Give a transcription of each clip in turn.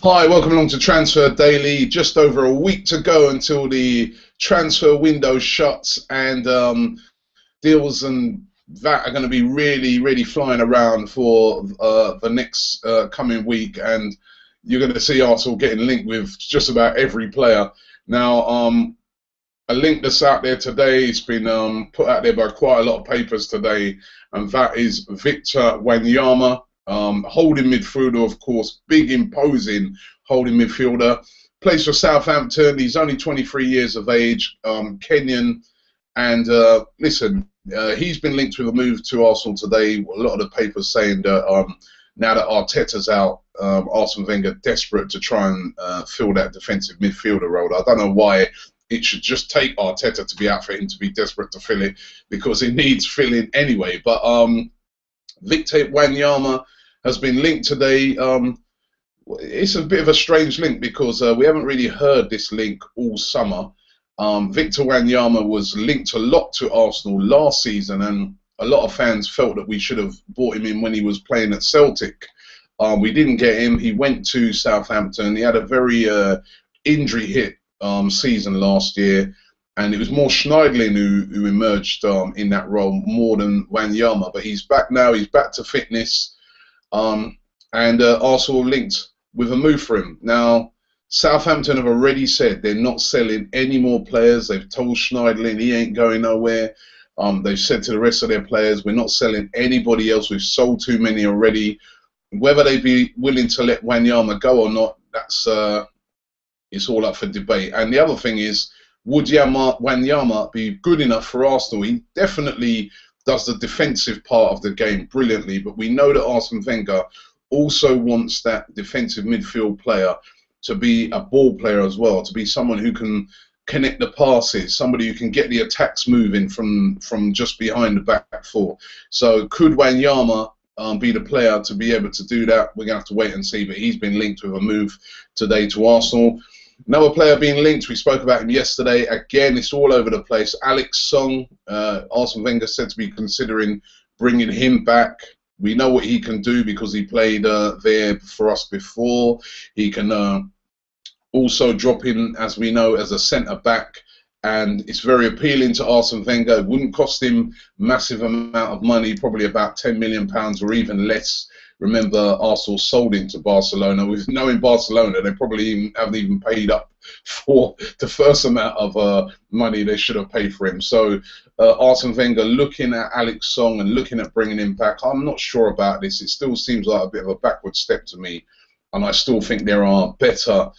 Hi, welcome along to Transfer Daily. Just over a week to go until the transfer window shuts, and deals and that are going to be really flying around for the next coming week, and you're going to see Arsenal getting linked with just about every player. Now, a link that's out there today, it's been put out there by quite a lot of papers today, and that is Victor Wanyama. Holding midfielder, of course, big, imposing holding midfielder. Plays for Southampton. He's only 23 years of age, Kenyan. And listen, he's been linked with a move to Arsenal today. A lot of the papers saying that now that Arteta's out, Arsene Wenger desperate to try and fill that defensive midfielder role. I don't know why it should just take Arteta to be out for him to be desperate to fill it, because he needs filling anyway. But Victor Wanyama has been linked today. It's a bit of a strange link because we haven't really heard this link all summer. Victor Wanyama was linked a lot to Arsenal last season, and a lot of fans felt that we should have bought him in when he was playing at Celtic. We didn't get him. He went to Southampton. He had a very injury-hit season last year, and it was more Schneiderlin who emerged in that role more than Wanyama. But he's back now. He's back to fitness. And Arsenal linked with a move for him. Now, Southampton have already said they're not selling any more players. They've told Schneiderlin he ain't going nowhere. They've said to the rest of their players, we're not selling anybody else. We've sold too many already. Whether they be willing to let Wanyama go or not, that's it's all up for debate. And the other thing is, would Wanyama be good enough for Arsenal? He definitely does the defensive part of the game brilliantly, but we know that Arsene Wenger also wants that defensive midfield player to be a ball player as well, to be someone who can connect the passes, somebody who can get the attacks moving from just behind the back four. So could Wanyama be the player to be able to do that? We're going to have to wait and see, but he's been linked with a move today to Arsenal. Another player being linked, we spoke about him yesterday. Again, it's all over the place. Alex Song, Arsene Wenger said to be considering bringing him back. We know what he can do because he played there for us before. He can also drop in, as we know, as a centre-back. And it's very appealing to Arsene Wenger. It wouldn't cost him massive amount of money, probably about £10 million or even less. Remember, Arsenal sold him to Barcelona. With knowing Barcelona, they probably haven't even paid up for the first amount of money they should have paid for him. So Arsene Wenger looking at Alex Song and looking at bringing him back. I'm not sure about this. It still seems like a bit of a backward step to me. And I still think there are better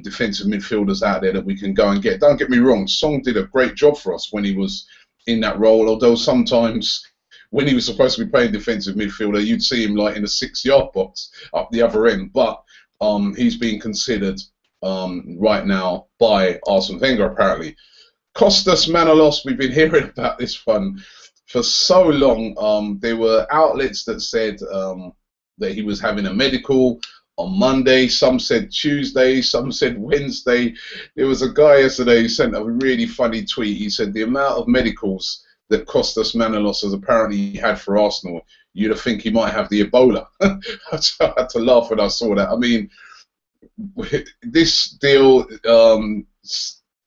defensive midfielders out there that we can go and get. Don't get me wrong, Song did a great job for us when he was in that role, although sometimes when he was supposed to be playing defensive midfielder, you'd see him like in the 6-yard box up the other end. But he's being considered right now by Arsene Wenger, apparently. Costas, Menelaus, we've been hearing about this one for so long. There were outlets that said that he was having a medical on Monday. Some said Tuesday, some said Wednesday. There was a guy yesterday who sent a really funny tweet. He said the amount of medicals that Costas Menelaus has apparently had for Arsenal, you'd have think he might have the Ebola. I had to laugh when I saw that. I mean, this deal,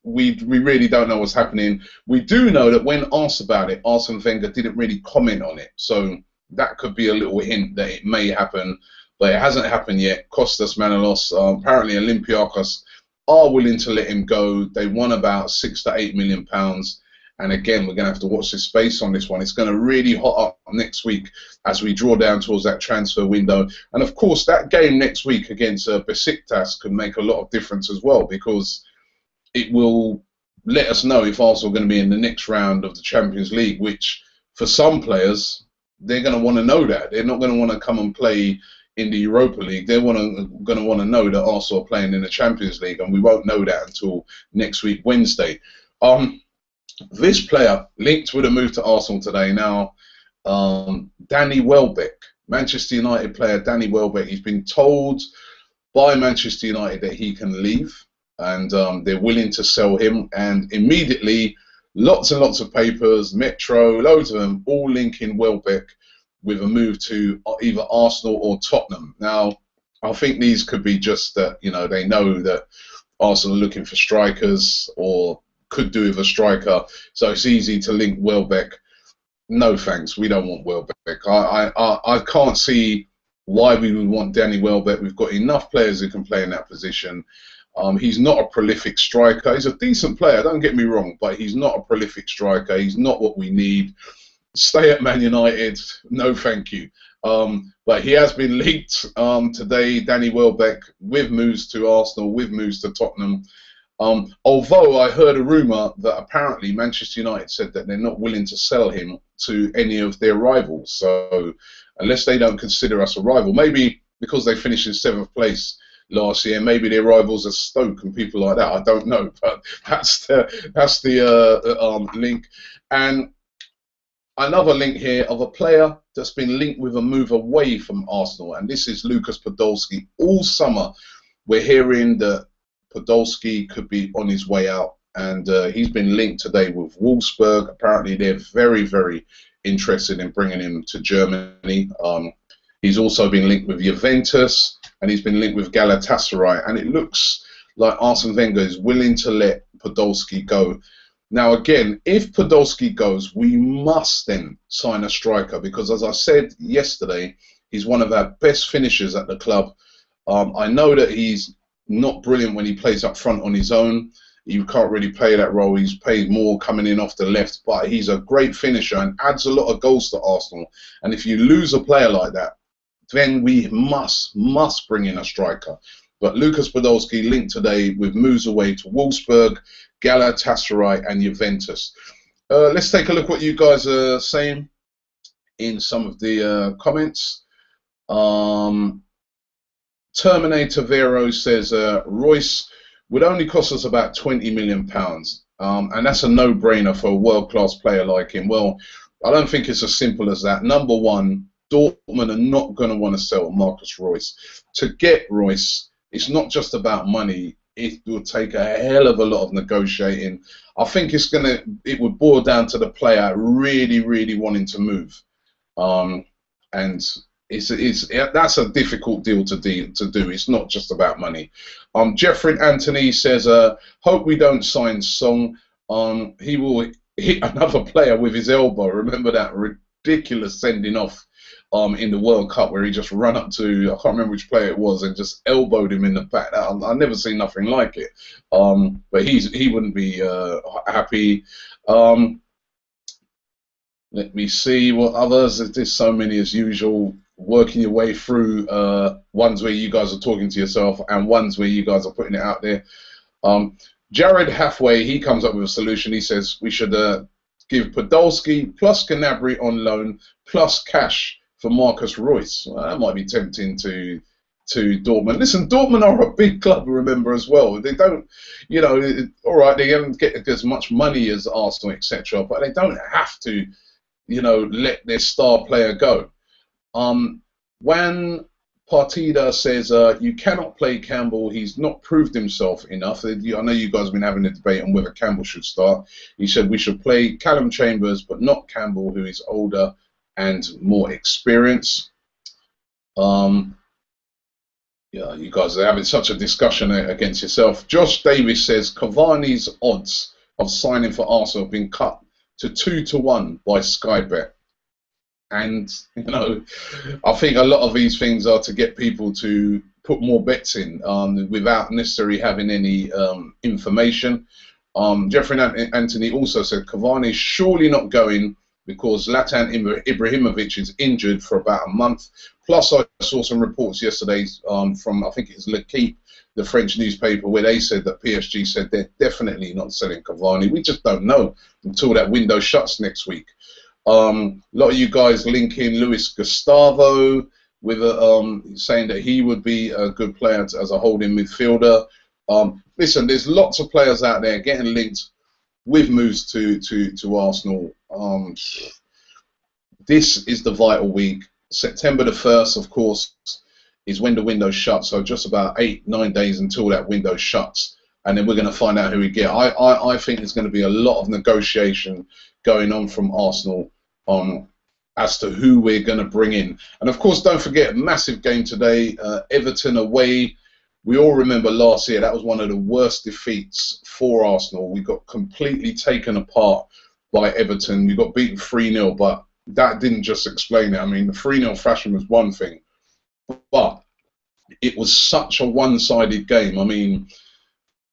we really don't know what's happening. We do know that when asked about it, Arsene Wenger didn't really comment on it. So that could be a little hint that it may happen, but it hasn't happened yet. Costas Menelaus, apparently Olympiacos are willing to let him go. They won about £6 to £8 million. And again, we're going to have to watch this space on this one. It's going to really hot up next week as we draw down towards that transfer window. And of course, that game next week against Besiktas could make a lot of difference as well, because it will let us know if Arsenal are going to be in the next round of the Champions League, which for some players, they're going to want to know that. They're not going to want to come and play in the Europa League. They're going to want to know that Arsenal are playing in the Champions League, and we won't know that until next week, Wednesday. This player linked with a move to Arsenal today. Now, Danny Wellbeck, Manchester United player Danny Wellbeck, he's been told by Manchester United that he can leave, and they're willing to sell him. And immediately, lots and lots of papers, Metro, loads of them, all linking Wellbeck with a move to either Arsenal or Tottenham. Now, I think these could be just that, you know, they know that Arsenal are looking for strikers or could do with a striker, so it's easy to link Wellbeck. No thanks, we don't want Wellbeck. I can't see why we would want Danny Wellbeck. We've got enough players who can play in that position. He's not a prolific striker. He's a decent player, don't get me wrong, but he's not a prolific striker. He's not what we need. Stay at Man United, no thank you. But he has been linked today, Danny Welbeck, with moves to Arsenal, with moves to Tottenham. Although I heard a rumour that apparently Manchester United said that they're not willing to sell him to any of their rivals. So unless they don't consider us a rival, maybe because they finished in 7th place last year, maybe their rivals are Stoke and people like that. I don't know, but that's the link. And another link here of a player that's been linked with a move away from Arsenal, and this is Lucas Podolski. All summer, we're hearing that Podolski could be on his way out, and he's been linked today with Wolfsburg. Apparently, they're very, very interested in bringing him to Germany. He's also been linked with Juventus, and he's been linked with Galatasaray, and it looks like Arsene Wenger is willing to let Podolski go. Now, again, if Podolski goes, we must then sign a striker because, as I said yesterday, he's one of our best finishers at the club. I know that he's not brilliant when he plays up front on his own. He can't really play that role. He's played more coming in off the left, but he's a great finisher and adds a lot of goals to Arsenal. And if you lose a player like that, then we must bring in a striker. But Lucas Podolski linked today with moves away to Wolfsburg, Galatasaray and Juventus. Let's take a look what you guys are saying in some of the comments. Terminator Vero says Royce would only cost us about £20 million, and that's a no-brainer for a world-class player like him. Well, I don't think it's as simple as that. Number one, Dortmund are not going to want to sell Marcus Royce. To get Royce, it's not just about money. It will take a hell of a lot of negotiating. I think it would boil down to the player really, really wanting to move, and that's a difficult deal to do. It's not just about money. Jeffrey Anthony says, hope we don't sign Song. He will hit another player with his elbow. Remember that ridiculous sending off in the World Cup where he just ran up to, I can't remember which player it was, and just elbowed him in the back. I've never seen nothing like it. But he wouldn't be happy. Let me see what others. There's so many as usual. Working your way through ones where you guys are talking to yourself and ones where you guys are putting it out there. Jared Halfway, he comes up with a solution. He says we should give Podolski plus Gnabry on loan plus cash for Marcus Royce. Well, that might be tempting to Dortmund. Listen, Dortmund are a big club, remember, as well. They don't, you know, all right, they don't get as much money as Arsenal, etc., but they don't have to, you know, let their star player go. Juan Partida says you cannot play Campbell. He's not proved himself enough. I know you guys have been having a debate on whether Campbell should start. He said we should play Callum Chambers, but not Campbell, who is older and more experienced. Yeah, you guys are having such a discussion against yourself. Josh Davis says Cavani's odds of signing for Arsenal have been cut to 2-1 by Sky Bet. And, you know, I think a lot of these things are to get people to put more bets in without necessarily having any information. Jeffrey Anthony also said Cavani is surely not going because Zlatan Ibrahimovic is injured for about a month. Plus, I saw some reports yesterday from, I think it's L'Equipe, the French newspaper, where they said that PSG said they're definitely not selling Cavani. We just don't know until that window shuts next week. A lot of you guys linking Luis Gustavo with saying that he would be a good player as a holding midfielder. Listen, there's lots of players out there getting linked with moves to Arsenal. This is the vital week. September the 1st, of course, is when the window shuts. So just about 8-9 days until that window shuts, and then we're going to find out who we get. I think there's going to be a lot of negotiation going on from Arsenal as to who we're going to bring in. And of course, don't forget, massive game today, Everton away. We all remember last year, that was one of the worst defeats for Arsenal. We got completely taken apart by Everton. We got beaten 3-0, but that didn't just explain it. I mean, the 3-0 fashion was one thing, but it was such a one-sided game. I mean,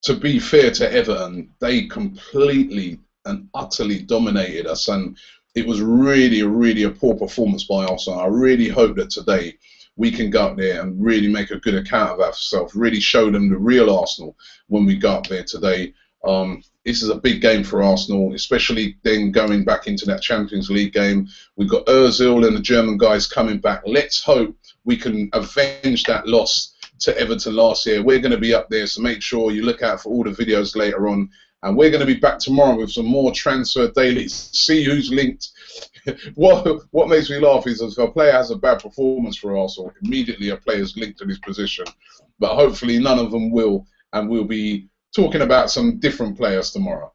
to be fair to Everton, they completely and utterly dominated us, and it was really a poor performance by Arsenal. I really hope that today we can go up there and really make a good account of ourselves, really show them the real Arsenal when we go up there today. This is a big game for Arsenal, especially then going back into that Champions League game. We've got Ozil and the German guys coming back. Let's hope we can avenge that loss to Everton last year. We're going to be up there, so make sure you look out for all the videos later on. And we're going to be back tomorrow with some more transfer dailies. See who's linked. What makes me laugh is if a player has a bad performance for Arsenal, immediately a player's linked to this position. But hopefully none of them will, and we'll be talking about some different players tomorrow.